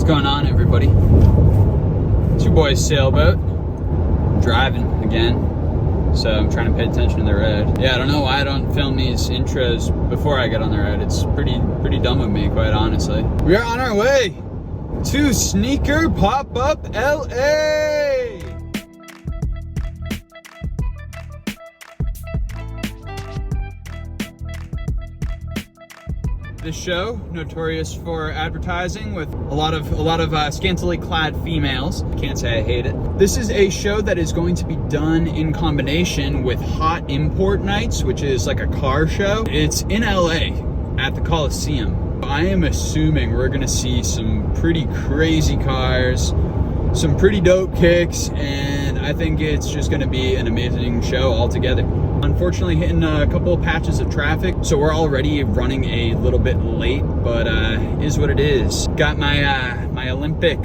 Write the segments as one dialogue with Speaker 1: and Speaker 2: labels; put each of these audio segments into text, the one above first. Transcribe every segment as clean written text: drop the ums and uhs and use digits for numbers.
Speaker 1: going on, everybody? It's your boy's sailboat. I'm driving again, so I'm trying to pay attention to the road. Yeah, I don't know why I don't film these intros before I get on the road. It's pretty dumb of me, quite honestly. We are on our way to Sneaker PopUp LA. This show, notorious for advertising with a lot of scantily clad females. Can't say I hate it. This is a show that is going to be done in combination with Hot Import Nights, which is like a car show. It's in LA at the Coliseum. I am assuming we're gonna see some pretty crazy cars, some pretty dope kicks, and I think it's just gonna be an amazing show altogether. Unfortunately, hitting a couple of patches of traffic, so we're already running a little bit late, but is what it is. Got my my Olympic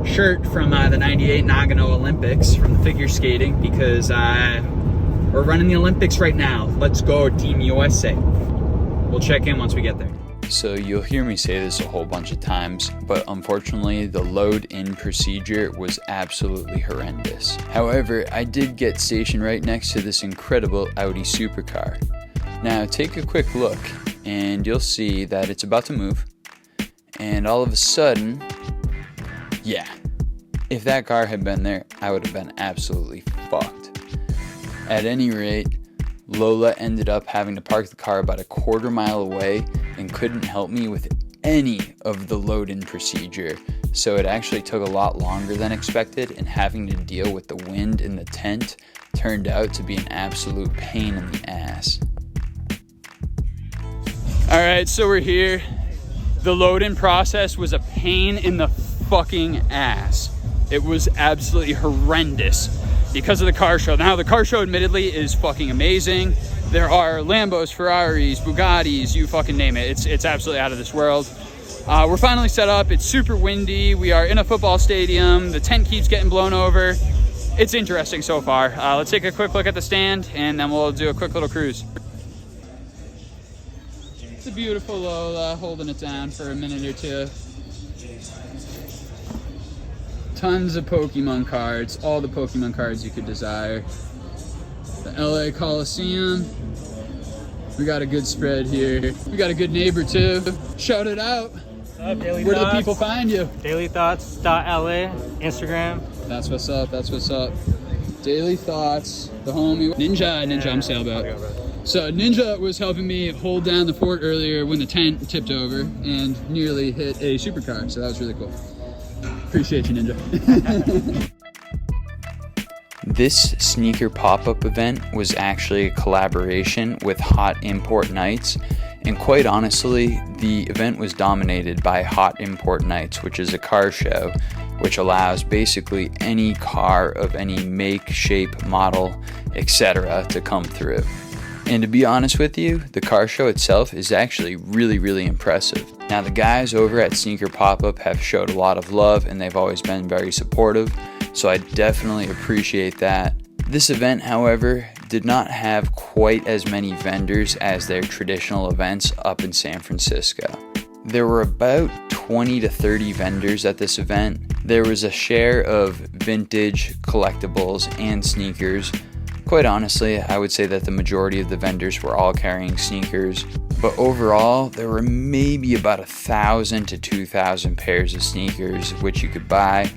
Speaker 1: shirt from the '98 Nagano Olympics from the figure skating, because we're running the Olympics right now. Let's go, Team USA. We'll check in once we get there.
Speaker 2: So you'll hear me say this a whole bunch of times, but unfortunately the load-in procedure was absolutely horrendous. However, I did get stationed right next to this incredible Audi supercar. Now take a quick look and you'll see that it's about to move, and all of a sudden, yeah, if that car had been there, I would have been absolutely fucked. At any rate, Lola ended up having to park the car about a quarter mile away and couldn't help me with any of the load-in procedure, so it actually took a lot longer than expected, and having to deal with the wind in the tent turned out to be an absolute pain in the ass.
Speaker 1: Alright, so we're here. The load-in process was a pain in the fucking ass. It was absolutely horrendous because of the car show. Now, the car show admittedly is fucking amazing. There are Lambos, Ferraris, Bugattis, you fucking name it. It's absolutely out of this world. We're finally set up. It's super windy. We are in a football stadium. The tent keeps getting blown over. It's interesting so far. Let's take a quick look at the stand, and then we'll do a quick little cruise. It's a beautiful Lola, holding it down for a minute or two. Tons of Pokemon cards, all the Pokemon cards you could desire. The LA Coliseum. We got a good spread here. We got a good neighbor too. Shout it out.
Speaker 3: Where
Speaker 1: do people find you?
Speaker 3: Dailythoughts.la, Instagram.
Speaker 1: That's what's up, that's what's up. Daily Thoughts, the homie. Ninja, I'm sailboat. So Ninja was helping me hold down the fort earlier when the tent tipped over and nearly hit a supercar, so that was really cool. Appreciate you, Ninja.
Speaker 2: This Sneaker Pop-Up event was actually a collaboration with Hot Import Nights, and quite honestly, the event was dominated by Hot Import Nights, which is a car show which allows basically any car of any make, shape, model, etc. to come through. And to be honest with you, the car show itself is actually really impressive. Now, the guys over at Sneaker PopUp have showed a lot of love, and they've always been very supportive, so I definitely appreciate that. This event, however, did not have quite as many vendors as their traditional events up in San Francisco. There were about 20 to 30 vendors at this event. There was a share of vintage, collectibles, and sneakers. Quite honestly, I would say that the majority of the vendors were all carrying sneakers, but overall, there were maybe about 1,000 to 2,000 pairs of sneakers which you could buy,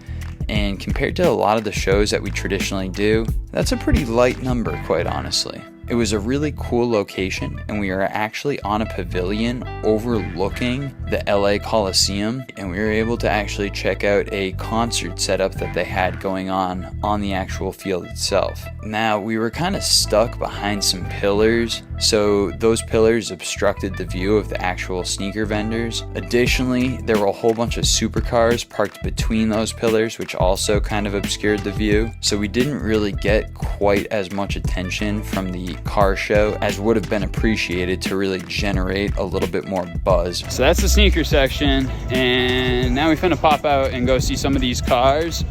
Speaker 2: and compared to a lot of the shows that we traditionally do, that's a pretty light number, quite honestly. It was a really cool location, and we were actually on a pavilion overlooking the LA Coliseum, and we were able to actually check out a concert setup that they had going on the actual field itself. Now, we were kind of stuck behind some pillars, so those pillars obstructed the view of the actual sneaker vendors. Additionally, there were a whole bunch of supercars parked between those pillars, which also kind of obscured the view, so we didn't really get quite as much attention from the car show as would have been appreciated to really generate a little bit more buzz.
Speaker 1: So that's the sneaker section, and now we finna pop out and go see some of these cars,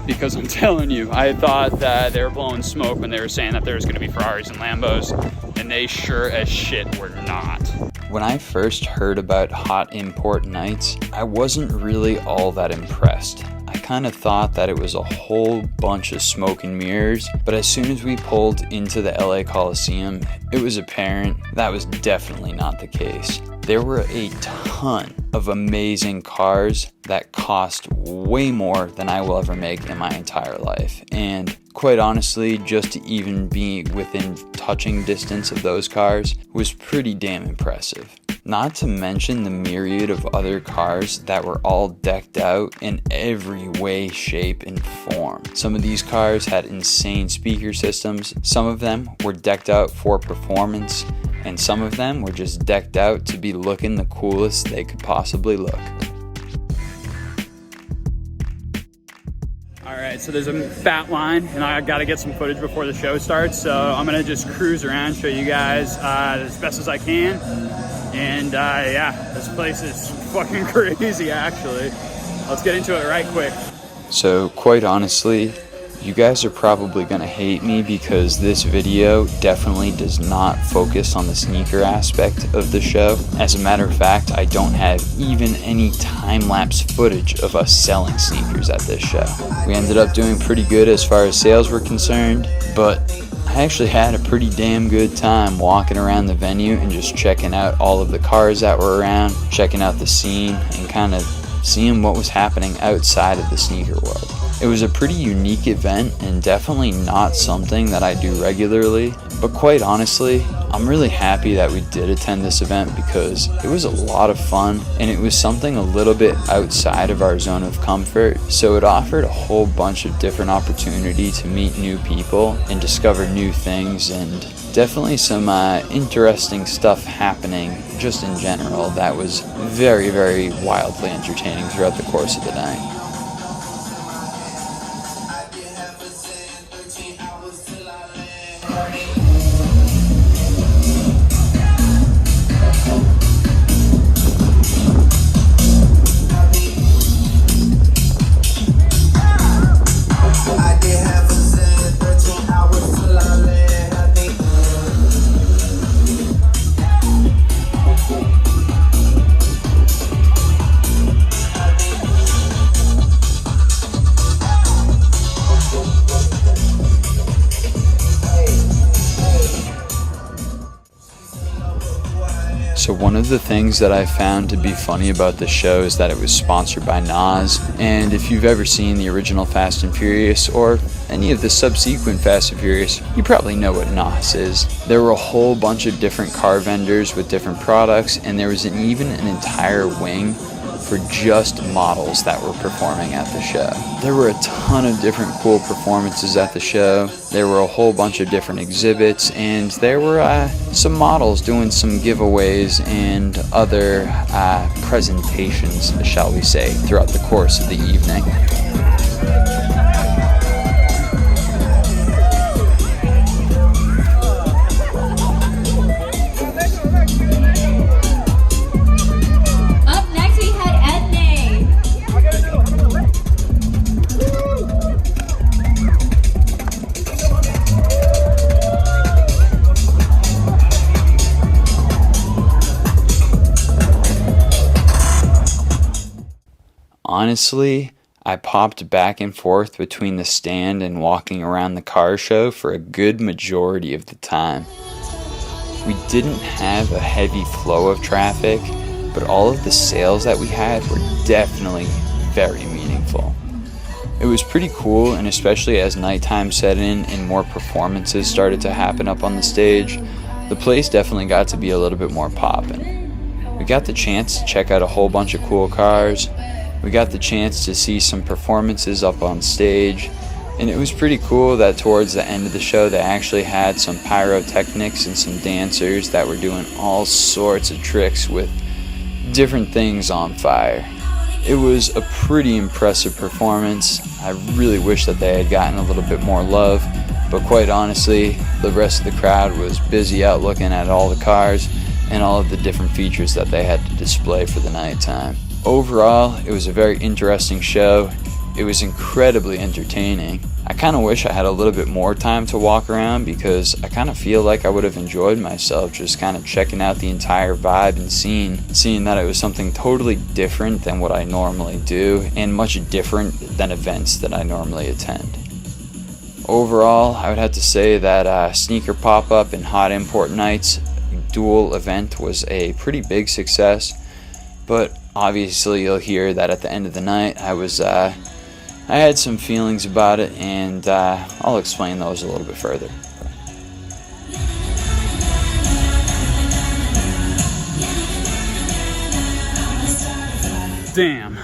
Speaker 1: because I'm telling you, I thought that they were blowing smoke when they were saying that there was gonna be Ferraris and Lambos, and they sure as shit were not.
Speaker 2: When I first heard about hot import nights, I wasn't really all that impressed. I kind of thought that it was a whole bunch of smoke and mirrors, but as soon as we pulled into the LA Coliseum, it was apparent that was definitely not the case. There were a ton of amazing cars that cost way more than I will ever make in my entire life. And quite honestly, just to even be within touching distance of those cars was pretty damn impressive. Not to mention the myriad of other cars that were all decked out in every way, shape, and form. Some of these cars had insane speaker systems, some of them were decked out for performance, and some of them were just decked out to be looking the coolest they could possibly look.
Speaker 1: Alright, so there's a fat line, and I gotta get some footage before the show starts, so I'm gonna just cruise around, show you guys as best as I can. And yeah, this place is fucking crazy actually. Let's get into it right quick.
Speaker 2: So quite honestly, you guys are probably gonna hate me because this video definitely does not focus on the sneaker aspect of the show. As a matter of fact, I don't have even any time-lapse footage of us selling sneakers at this show. We ended up doing pretty good as far as sales were concerned, but I actually had a pretty damn good time walking around the venue and just checking out all of the cars that were around, checking out the scene, and kind of seeing what was happening outside of the sneaker world. It was a pretty unique event and definitely not something that I do regularly, but quite honestly, I'm really happy that we did attend this event because it was a lot of fun and it was something a little bit outside of our zone of comfort, so it offered a whole bunch of different opportunity to meet new people and discover new things, and definitely some interesting stuff happening just in general that was very, very wildly entertaining throughout the course of the night. So one of the things that I found to be funny about the show is that it was sponsored by Nas, and if you've ever seen the original Fast and Furious or any of the subsequent Fast and Furious, you probably know what Nas is. There were a whole bunch of different car vendors with different products, and there was even an entire wing for just models that were performing at the show. There were a ton of different cool performances at the show. There were a whole bunch of different exhibits, and there were some models doing some giveaways and other presentations, shall we say, throughout the course of the evening. Honestly, I popped back and forth between the stand and walking around the car show for a good majority of the time. We didn't have a heavy flow of traffic, but all of the sales that we had were definitely very meaningful. It was pretty cool, and especially as nighttime set in and more performances started to happen up on the stage, the place definitely got to be a little bit more poppin'. We got the chance to check out a whole bunch of cool cars. We got the chance to see some performances up on stage, and it was pretty cool that towards the end of the show they actually had some pyrotechnics and some dancers that were doing all sorts of tricks with different things on fire. It was a pretty impressive performance. I really wish that they had gotten a little bit more love, but quite honestly, the rest of the crowd was busy out looking at all the cars and all of the different features that they had to display for the nighttime. Overall, it was a very interesting show, It was incredibly entertaining. I kind of wish I had a little bit more time to walk around because I kind of feel like I would have enjoyed myself just kind of checking out the entire vibe and seeing that it was something totally different than what I normally do and much different than events that I normally attend. Overall, I would have to say that Sneaker PopUp and Hot Import Nights dual event was a pretty big success, but obviously you'll hear that at the end of the night I had some feelings about it, and I'll explain those a little bit further.
Speaker 1: Damn.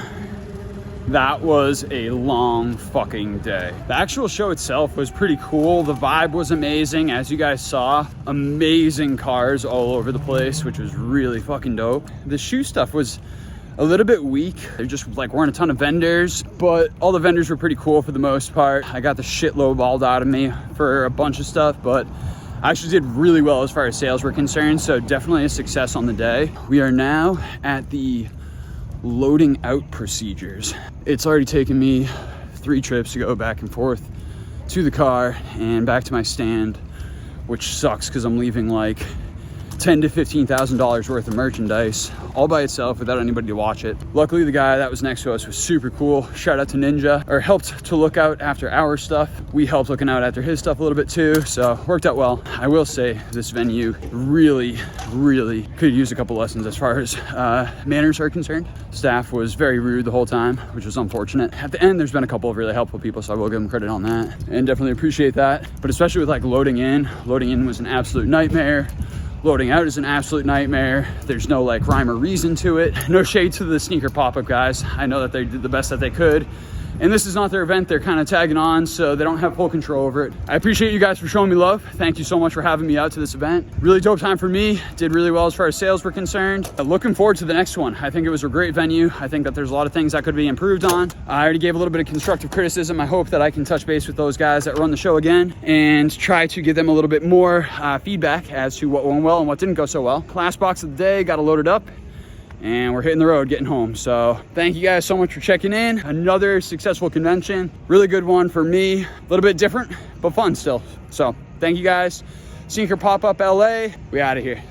Speaker 1: That was a long fucking day. The actual show itself was pretty cool. The vibe was amazing, as you guys saw. Amazing cars all over the place, which was really fucking dope. The shoe stuff was a little bit weak. There just like weren't a ton of vendors, but all the vendors were pretty cool for the most part. I got the shit lowballed out of me for a bunch of stuff, but I actually did really well as far as sales were concerned, so definitely a success on the day. We are now at the loading out procedures. It's already taken me 3 trips to go back and forth to the car and back to my stand, which sucks because I'm leaving like $10,000 to $15,000 worth of merchandise all by itself without anybody to watch it. Luckily, the guy that was next to us was super cool. Shout out to Ninja, or helped to look out after our stuff. We helped looking out after his stuff a little bit too, so worked out well. I will say this venue really could use a couple lessons as far as manners are concerned. Staff was very rude the whole time, which was unfortunate. At the end, there's been a couple of really helpful people, so I will give them credit on that and definitely appreciate that. But especially with like loading in was an absolute nightmare. Loading out is an absolute nightmare. There's no like rhyme or reason to it. No shade to the Sneaker PopUp guys. I know that they did the best that they could. And this is not their event. They're kind of tagging on, so they don't have full control over it. I appreciate you guys for showing me love. Thank you so much for having me out to this event. Really dope time for me. Did really well as far as sales were concerned. Looking forward to the next one. I think it was a great venue. I think that there's a lot of things that could be improved on. I already gave a little bit of constructive criticism. I hope that I can touch base with those guys that run the show again and try to give them a little bit more feedback as to what went well and what didn't go so well. Last box of the day, got it loaded up, and we're hitting the road getting home. So thank you guys so much for checking in. Another successful convention, really good one for me. A little bit different, but fun still. So thank you guys. Sneaker PopUp LA, we out of here.